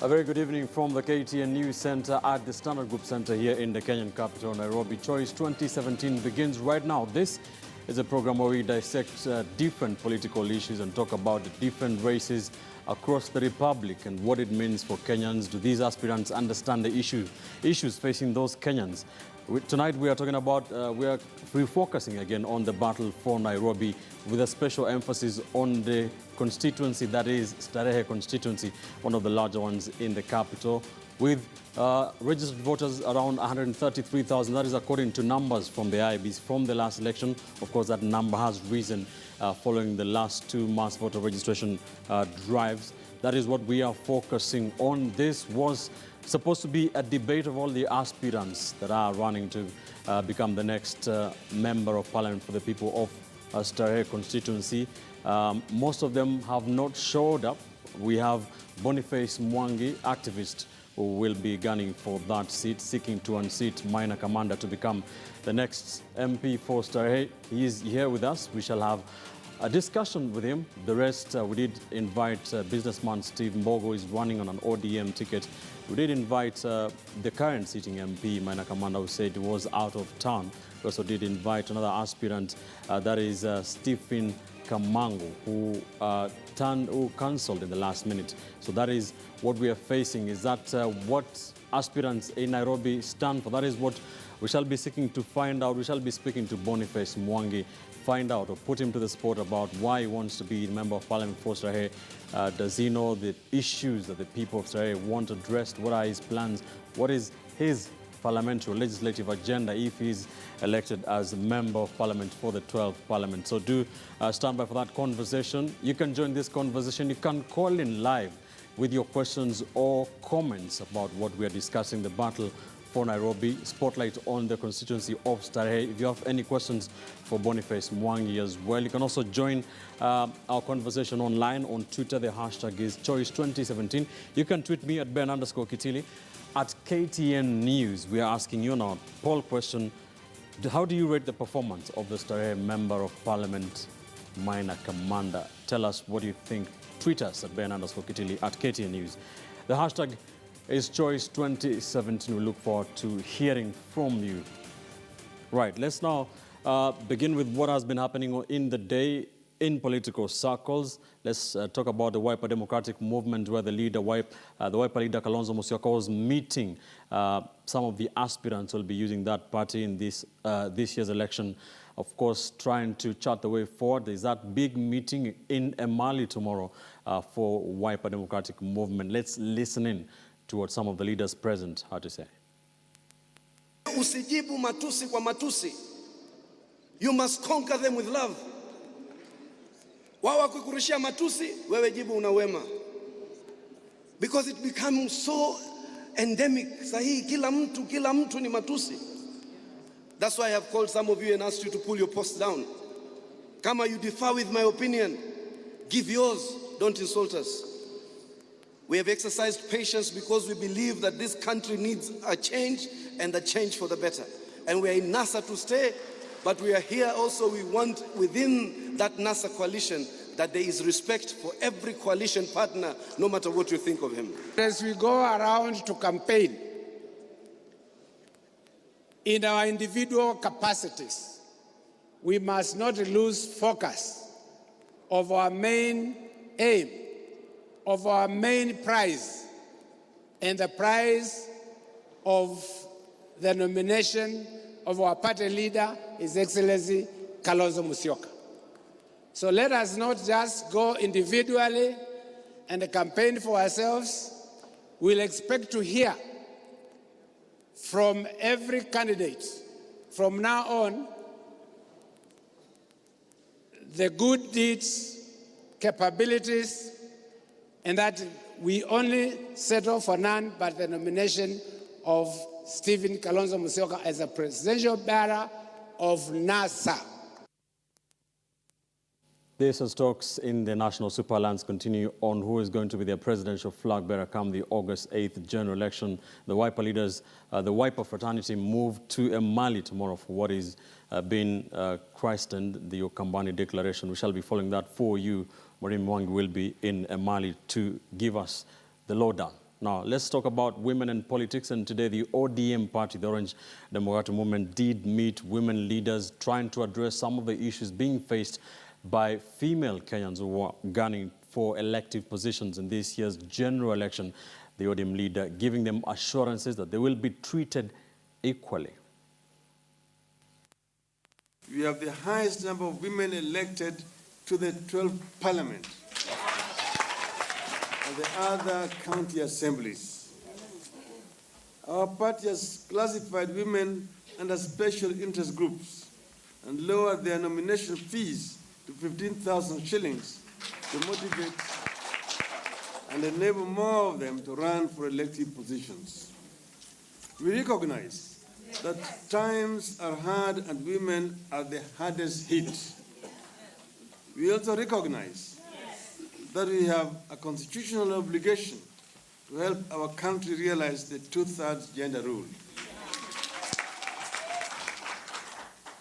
A very good evening from the KTN News Center at the Standard Group Center here in the Kenyan capital, Nairobi. Choice 2017 begins right now. This is a program where we dissect different political issues and talk about the different races across the Republic and what it means for Kenyans. Do these aspirants understand the issues facing those Kenyans? Tonight we are talking about, we are refocusing again on the battle for Nairobi with a special emphasis on the constituency that is Starehe constituency, one of the larger ones in the capital, with registered voters around 133,000. That is according to numbers from the IEBs from the last election. Of course, that number has risen following the last two mass voter registration drives. That is what we are focusing on. This was supposed to be a debate of all the aspirants that are running to become the next member of parliament for the people of Starehe constituency. Most of them have not showed up. We have Boniface Mwangi, activist, who will be gunning for that seat, seeking to unseat minor commander to become the next MP for Starehe. He is here with us. We shall have a discussion with him. The rest, we did invite businessman Steve Mbogo, who is running on an ODM ticket. We did invite the current sitting MP, minor commander, who said he was out of town. We also did invite another aspirant, that is Stephen Kamango, who cancelled in the last minute. So that is what we are facing. Is that what aspirants in Nairobi stand for? That is what we shall be seeking to find out. We shall be speaking to Boniface Mwangi, find out or put him to the spot about why he wants to be the member of parliament for Starehe. Does he know the issues that the people of Starehe want addressed? What are his plans? What is his parliamentary legislative agenda if he's elected as a member of parliament for the 12th parliament? So do stand by for that conversation. You can join this conversation. You can call in live with your questions or comments about what we are discussing, the battle for Nairobi, spotlight on the constituency of Starehe. If you have any questions for Boniface Mwangi as well, you can also join our conversation online on Twitter. The hashtag is Choice2017. You can tweet me at Ben_Kitili. At KTN News, we are asking you now a poll question. How do you rate the performance of the Starehe Member of Parliament, minor commander? Tell us what you think. Tweet us at Ben_Kitili at KTN News. The hashtag is Choice2017. We look forward to hearing from you. Right, let's now begin with what has been happening in the day in political circles. Let's talk about the Wiper Democratic Movement, where the Wiper leader Kalonzo Musyoka was meeting some of the aspirants who will be using that party in this year's election. Of course, trying to chart the way forward. There's that big meeting in Emali tomorrow for Wiper Democratic Movement. Let's listen in to what some of the leaders present had to say. Usijibu matusi kwa matusi. You must conquer them with love. Wao wakikurushia matusi, wewe jibu una wema. Because it becomes so endemic. Sahi kila mtu ni matusi. That's why I have called some of you and asked you to pull your posts down. Kama you differ with my opinion, give yours, don't insult us. We have exercised patience because we believe that this country needs a change, and a change for the better. And we are in NASA to stay, but we are here also. We want within that NASA coalition that there is respect for every coalition partner, no matter what you think of him. As we go around to campaign, in our individual capacities, we must not lose focus of our main aim, of our main prize, and the prize of the nomination of our party leader, His Excellency Kalonzo Musyoka. So let us not just go individually and campaign for ourselves. We'll expect to hear from every candidate from now on the good deeds, capabilities, and that we only settle for none but the nomination of Stephen Kalonzo Musyoka as a presidential bearer of NASA. This as talks in the National Super Alliance continue on who is going to be their presidential flag bearer come the August 8th general election. The Wiper leaders, the Wiper fraternity moved to Emali tomorrow for what is being christened the Ukambani Declaration. We shall be following that for you. Boniface Mwangi will be in Emali to give us the lowdown Now, let's talk about women and politics. And today, the ODM party, the Orange Democratic Movement, did meet women leaders trying to address some of the issues being faced by female Kenyans who are gunning for elective positions in this year's general election. The ODM leader giving them assurances that they will be treated equally. We have the highest number of women elected to the 12th parliament and the other county assemblies. Our party has classified women under special interest groups and lowered their nomination fees to 15,000 shillings to motivate and enable more of them to run for elective positions. We recognize that times are hard and women are the hardest hit. We also recognize that we have a constitutional obligation to help our country realize the 2/3 gender rule.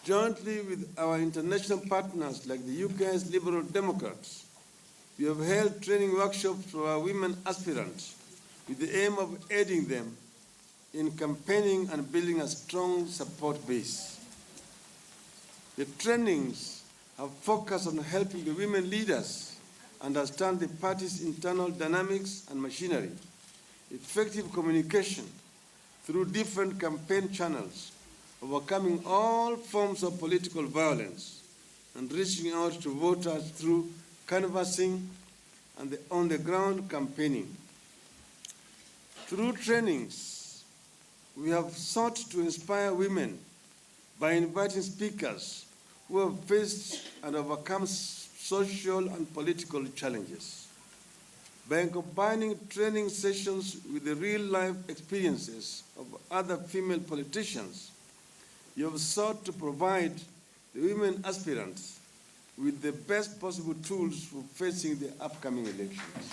Jointly with our international partners like the UK's Liberal Democrats, we have held training workshops for our women aspirants with the aim of aiding them in campaigning and building a strong support base. The trainings have focused on helping the women leaders understand the party's internal dynamics and machinery, effective communication through different campaign channels, overcoming all forms of political violence, and reaching out to voters through canvassing and on-the-ground campaigning. Through trainings, we have sought to inspire women by inviting speakers who have faced and overcome social and political challenges. By combining training sessions with the real-life experiences of other female politicians, you have sought to provide the women aspirants with the best possible tools for facing the upcoming elections.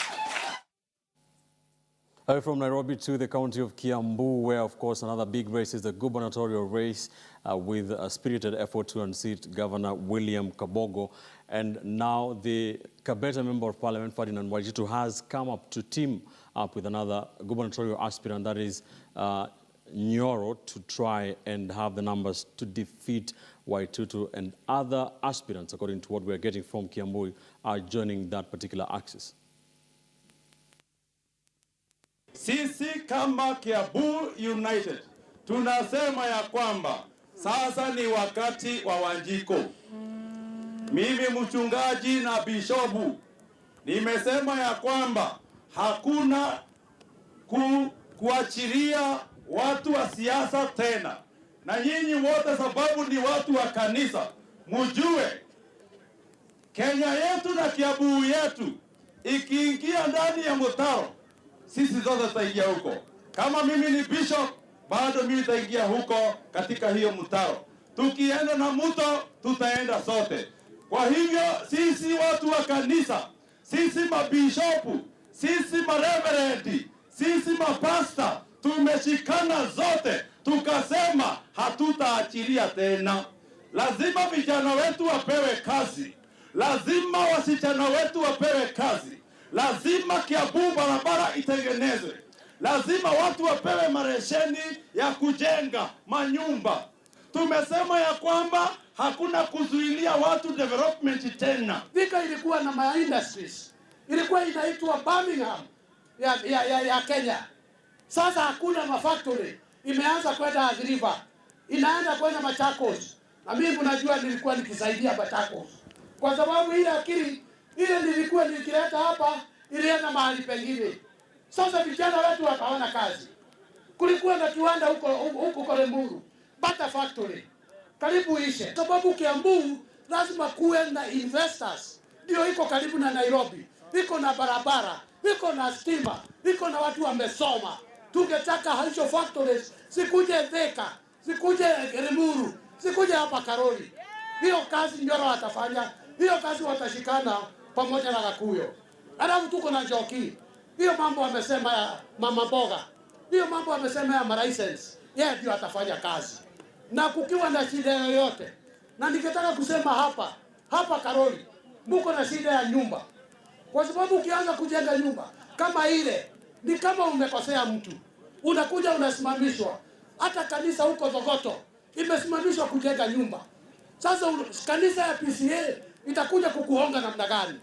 From Nairobi to the county of Kiambu, where, of course, another big race is the gubernatorial race with a spirited effort to unseat Governor William Kabogo. And now the Kabete Member of Parliament, Ferdinand Wajitu, has come up to team up with another gubernatorial aspirant, that is Nyoro, to try and have the numbers to defeat Waitutu, and other aspirants, according to what we're getting from Kiambu, are joining that particular axis. Sisi kama Kiambu United tunasema ya kwamba sasa ni wakati wa Wanjiko. Mimi mchungaji na bishopu nimesema ya kwamba hakuna kuachilia watu wa siasa tena. Na nyinyi wote, sababu ni watu wa kanisa, mjue Kenya yetu na Kiambu yetu ikiingia ndani ya mtaro, sisi zote tutaingia huko. Kama mimi ni bishop, bado mimi nitaingia huko katika hiyo mtaro. Tukienda na mto, tutaenda sote. Kwa hivyo sisi watu wa kanisa, sisi mabishopu, sisi mareverendi, sisi mapasta, tumeshikana zote, tukasema hatutaachilia tena. Lazima vijana wetu wapewe kazi. Lazima wasichana wetu wapewe kazi. Lazima Kiambu barabara itengenezwe. Lazima watu wapewe maresheni ya kujenga manyumba. Tumesema ya kwamba hakuna kuzuilia watu development tena. Thika ilikuwa na ma industries. Ilikuwa inaitwa Birmingham ya Kenya. Sasa hakuna mafactory. Imeanza kwenda Athi River. Inaenda kwenda Machakos. Na mimi unajua nilikuwa nikisaidia Machakos. Kwa sababu ile akili ile nilikuwa nikileta hapa ilienda mahali pengine. Sasa vijana wetu wakaona kazi. Kulikuwa na kiwanda huko Koremburu, Bata Factory. Karibu ishe. Sababu Kiambu lazima kuwe na investors. Ndio iko karibu na Nairobi. Iko na barabara, iko na stima, iko na watu wamesoma. Tungetaka hizo factories sikuje Thika, sikuje Limuru, sikuje hapa Karoli. Hiyo kazi Nyoro watafanya. Hiyo kazi watashikana pamoja na Gakuyo. Alafu tuko na Njoki. Hiyo mambo amesema ya mama mboga. Hiyo mambo amesema ya license. Yeye ndio atafanya kazi. Na kukiwa na shida yoyote. Na ningetaka kusema hapa Karoli, mko na shida ya nyumba. Kwa sababu ukianza kujenga nyumba kama ile Ni kama umekosea mtu, unakuja unasimamishwa. Hata kanisa huko Thogoto imesimamishwa kujenga nyumba. Sasa kanisa ya PCA itakuja kukuhonga namna gani?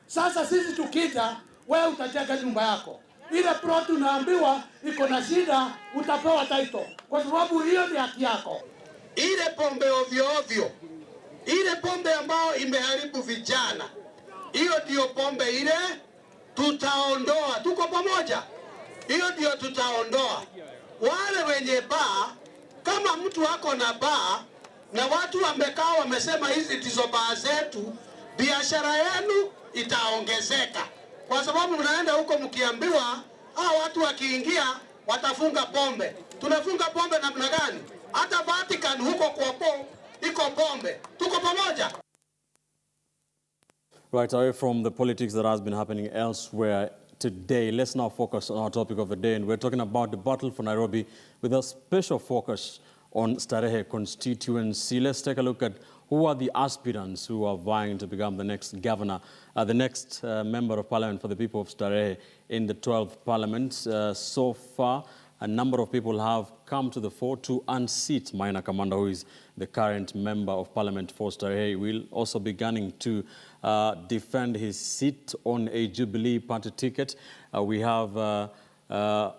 Sasa sisi tukija, wewe utajenga nyumba yako. Ile plot unaambiwa iko na shida, utapewa title, kwa sababu hiyo ni haki yako. Ile pombe ovyo ovyo, ile pombe ambayo imeharibu vijana, hiyo ndio pombe ile tutaondoa. Tuko pamoja? Hiyo ndio tutaondoa. Wale wenye baa, kama mtu wako na baa na watu wamekaa wamesema hizi ndizo baa zetu, biashara yenu itaongezeka, kwa sababu mnaenda huko mkiambiwa watu wakiingia watafunga pombe. Tunafunga pombe namna gani? Hata Vatican huko kwa iko pombe. Tuko pamoja? Right, away from the politics that has been happening elsewhere today, let's now focus on our topic of the day, and we're talking about the battle for Nairobi with a special focus on Starehe constituency. Let's take a look at who are the aspirants who are vying to become the next governor, the next member of parliament for the people of Starehe in the 12th parliament. So far, a number of people have come to the fore to unseat Maina Kamanda, who is the current member of parliament for Starehe. He will also be gunning to defend his seat on a Jubilee party ticket. We have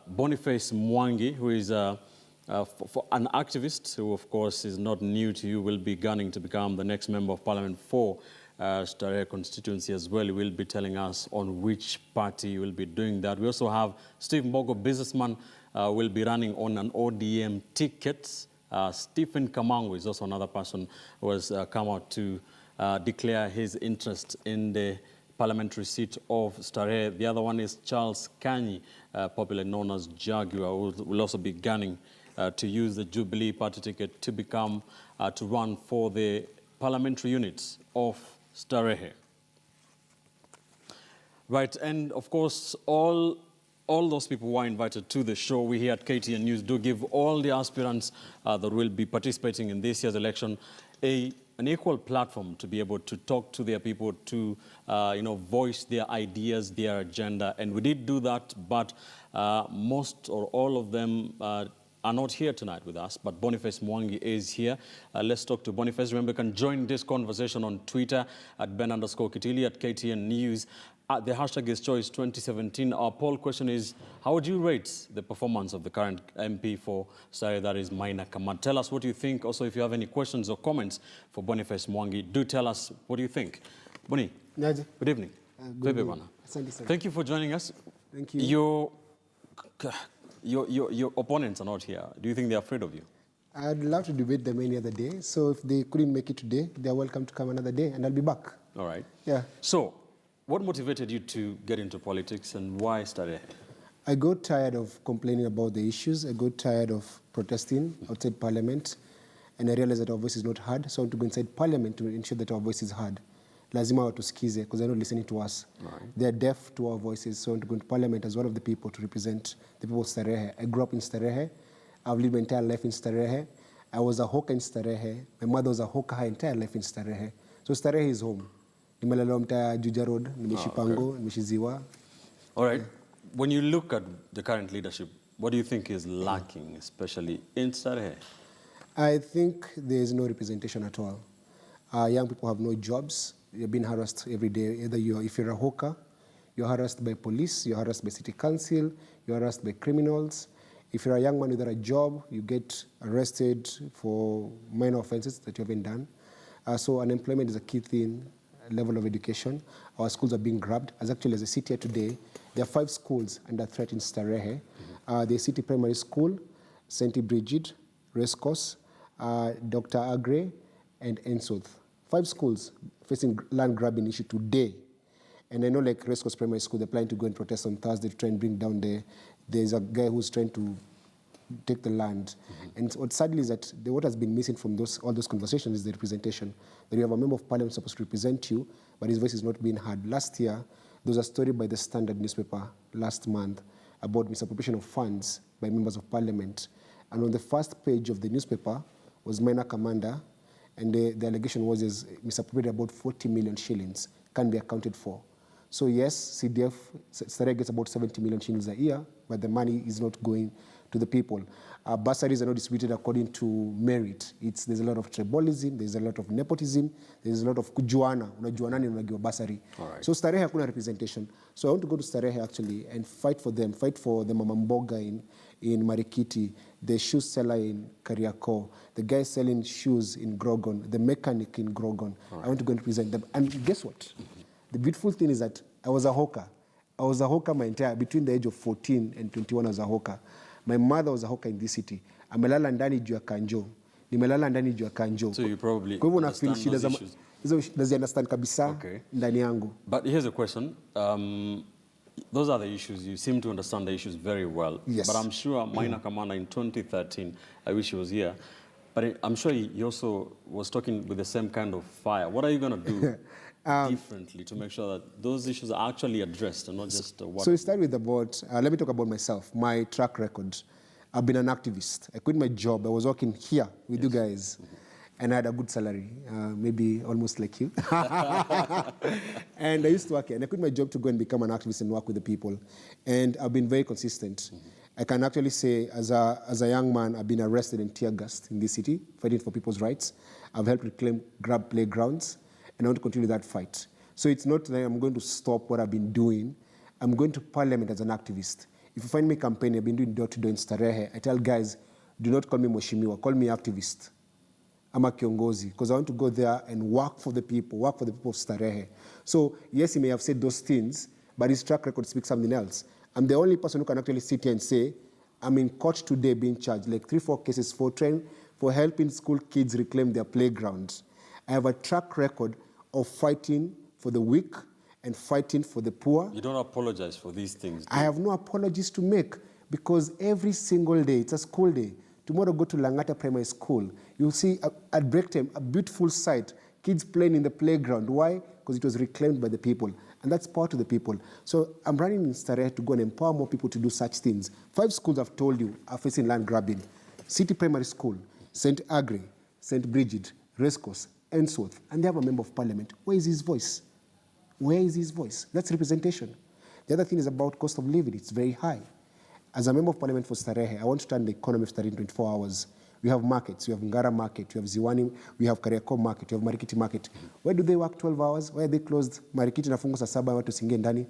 Boniface Mwangi, who is for an activist who, of course, is not new to you, will be gunning to become the next member of parliament for Starehe constituency as well. He will be telling us on which party he will be doing that. We also have Steve Mbogo, businessman, will be running on an ODM ticket. Stephen Kamangu is also another person who has come out to declare his interest in the parliamentary seat of Starehe. The other one is Charles Kanyi, popularly known as Jaguar, who will also be gunning to use the Jubilee party ticket to become, to run for the parliamentary units of Starehe. Right, and of course, all those people who are invited to the show, we here at KTN News do give all the aspirants that will be participating in this year's election an equal platform to be able to talk to their people, to voice their ideas, their agenda. And we did do that, but most or all of them are not here tonight with us, but Boniface Mwangi is here. Let's talk to Boniface. Remember, you can join this conversation on Twitter at Ben_Kitili, at KTN News. The hashtag is Choice 2017. Our poll question is, how would you rate the performance of the current MP for Starehe, that is Maina Kamanda? Tell us what you think. Also, if you have any questions or comments for Boniface Mwangi, do tell us what you think. Boni, good evening. Good evening. Thank you for joining us. Thank you. Your opponents are not here. Do you think they're afraid of you? I'd love to debate them any other day. So if they couldn't make it today, they're welcome to come another day, and I'll be back. All right. Yeah. So, what motivated you to get into politics, and why Starehe? I got tired of complaining about the issues. I got tired of protesting outside Parliament, and I realized that our voice is not heard. So I want to go inside Parliament to ensure that our voice is heard. Lazima watusikize, because they're not listening to us. Right. They're deaf to our voices. So I want to go into Parliament as one of the people to represent the people of Starehe. I grew up in Starehe. I've lived my entire life in Starehe. I was a hawker in Starehe. My mother was a hawker her entire life in Starehe. So Starehe is home. Nimelelewa mtaa Juja Road, nimeishi Pango, nimeishi Ziwa. All right. When you look at the current leadership, what do you think is lacking, especially in Starehe? I think there is no representation at all. Young people have no jobs. You're being harassed every day. Either if you're a hawker, you're harassed by police, you're harassed by city council, you're harassed by criminals. If you're a young man without a job, you get arrested for minor offenses that you haven't done. So unemployment is a key thing. Level of education. Our schools are being grabbed. As I sit here today, there are 5 schools under threat in Starehe. The City Primary School, St. Bridget, Rescos, Dr. Agre, and Ensoth. 5 schools facing land grabbing issue today. And I know like Rescos Primary School, they're planning to go and protest on Thursday to try and bring down there's a guy who's trying to take the land. And what sadly is that what has been missing from all those conversations is the representation. That you have a member of parliament supposed to represent you, but his voice is not being heard. Last year, there was a story by the Standard newspaper last month about misappropriation of funds by members of parliament. And on the first page of the newspaper was Maina Kamanda, and the allegation was misappropriated about 40 million shillings, can't be accounted for. So yes, CDF, Starehe gets about 70 million shillings a year, but the money is not going to the people. Bursaries are not distributed according to merit. There's a lot of tribalism, there's a lot of nepotism, there's a lot of kujuana. Unajuanani unagiwa bursary. Right. So Starehe hakuna representation. So I want to go to Starehe actually and fight for them, fight for the Mama Mboga in Marikiti, the shoe seller in Kariako, the guy selling shoes in Grogon, the mechanic in Grogon. Right. I want to go and represent them. And guess what? The beautiful thing is that I was a hawker. I was a hawker between the age of 14 and 21 I was a hawker. My mother was a hawker in this city. Amelala ndani juu ya kanjo. Nimelala ndani juu ya kanjo. So you probably kwa hivyo understand those issues. Does understand kabisa ndani yangu. But here's a question. Those are the issues. You seem to understand the issues very well. Yes. But I'm sure Maina Kamana in 2013, I wish he was here, but I'm sure he also was talking with the same kind of fire. What are you going to do differently to make sure that those issues are actually addressed and not just what? So we start with let me talk about myself, my track record. I've been an activist. I quit my job. I was working here with you guys. And I had a good salary, maybe almost like you. And I used to work here. And I quit my job to go and become an activist and work with the people. And I've been very consistent. I can actually say, as a young man, I've been arrested and tear gassed in this city, fighting for people's rights. I've helped reclaim grab playgrounds, and I want to continue that fight. So it's not that I'm going to stop what I've been doing. I'm going to parliament as an activist. If you find me campaigning, I've been doing door-to-door in Starehe. I tell guys, do not call me Mheshimiwa, call me activist. I'm a kiongozi, because I want to go there and work for the people of Starehe. So, yes, he may have said those things, but his track record speaks something else. I'm the only person who can actually sit here and say, I'm in court today being charged, like 3-4 cases for helping school kids reclaim their playgrounds. I have a track record of fighting for the weak and fighting for the poor. You don't apologize for these things, do you? I have no apologies to make, because every single day, it's a school day. Tomorrow, go to Langata Primary School. You'll see at break time, a beautiful sight, kids playing in the playground. Why? Because it was reclaimed by the people. And that's power to the people. So I'm running in Starehe to go and empower more people to do such things. 5 schools, I've told you, are facing land grabbing. City Primary School, St. Agri, St. Bridget, Rescos, Ensworth, and they have a member of parliament. Where is his voice? Where is his voice? That's representation. The other thing is about cost of living. It's very high. As a member of parliament for Starehe, I want to turn the economy of Starehe in 24 hours. We have markets. We have Ngara market. We have Ziwani. We have Kariako market. We have Marikiti market. Where do they work 12 hours? Where are they closed? Marikiti inafungwa saa 7, watu singe ndani.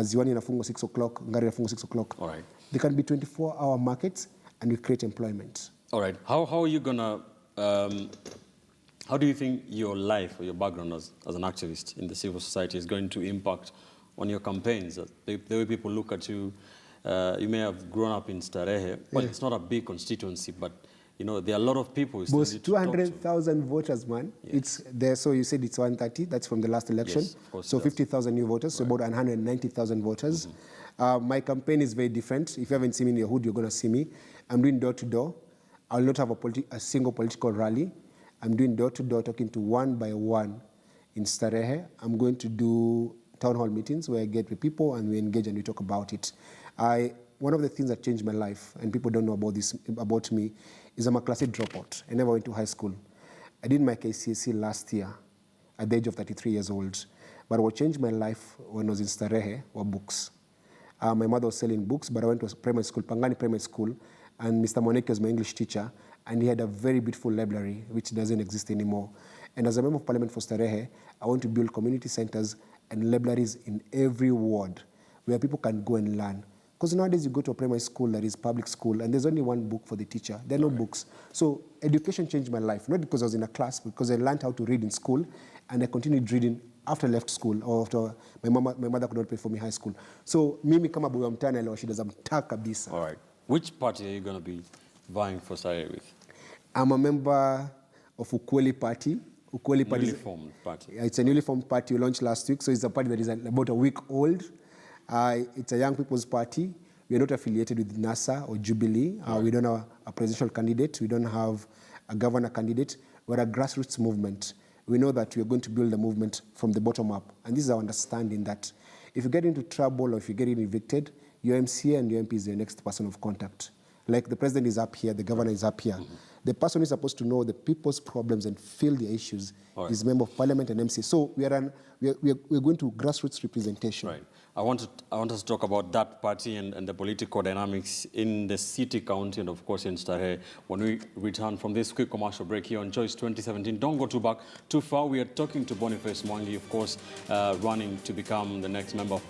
Ziwani inafungwa 6 o'clock. Ngara inafungwa 6 o'clock. All right. They can be 24-hour markets, and we create employment. All right. How are you going to... how do you think your life or your background as an activist in the civil society is going to impact on your campaigns? The way people look at you, you may have grown up in Starehe. Well, it's not a big constituency, but you know there are a lot of people. Both 200,000 voters, man. Yes. It's there. So you said it's 130. That's from the last election. Yes, of course. So 50,000 new voters. So about 190,000 voters. My campaign is very different. If you haven't seen me in your hood, you're going to see me. I'm doing door to door. I'll not have a single political rally. I'm doing door-to-door, talking to one by one in Starehe. I'm going to do town hall meetings where I get with people and we engage and we talk about it. One of the things that changed my life, and people don't know about me, is I'm a class 8 dropout. I never went to high school. I did my KCSE last year at the age of 33 years old. But what changed my life when I was in Starehe were books. My mother was selling books, but I went to primary school, Pangani Primary School, and Mr. Moneke was my English teacher. And he had a very beautiful library, which doesn't exist anymore. And as a member of parliament for Starehe, I want to build community centers and libraries in every ward where people can go and learn. Because nowadays you go to a primary school that is public school, and there's only one book for the teacher. There are no books. So education changed my life, not because I was in a class, but because I learned how to read in school, and I continued reading after I left school, or after my mother could not pay for me high school. So mimi kama boyo mtana leo shida za mtaa kabisa. All right. Which party are you going to be vying for Starehe with? I'm a member of Ukweli Party. Ukweli Party. Newly formed party. It's a newly formed party we launched last week, so it's a party that is about a week old. It's a young people's party. We are not affiliated with NASA or Jubilee. We don't have a presidential candidate. We don't have a governor candidate. We're a grassroots movement. We know that we are going to build a movement from the bottom up. And this is our understanding that if you get into trouble or if you get evicted, your MCA and your MP is your next person of contact. Like the president is up here, the governor is up here. The person who is supposed to know the people's problems and feel their issues is Member of Parliament and MC. So we're going to grassroots representation. Right. I want us to talk about that party and the political dynamics in the city, county, and of course in Starehe when we return from this quick commercial break here on Choice 2017. Don't go too far. We are talking to Boniface Mwangi, of course, running to become the next Member of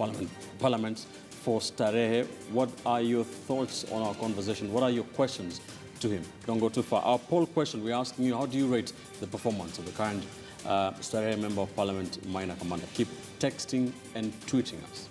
Parliament for Starehe. What are your thoughts on our conversation? What are your questions to him? Don't go too far. Our poll question, we're asking you, how do you rate the performance of the current Starehe Member of Parliament, Minor Commander? Keep texting and tweeting us.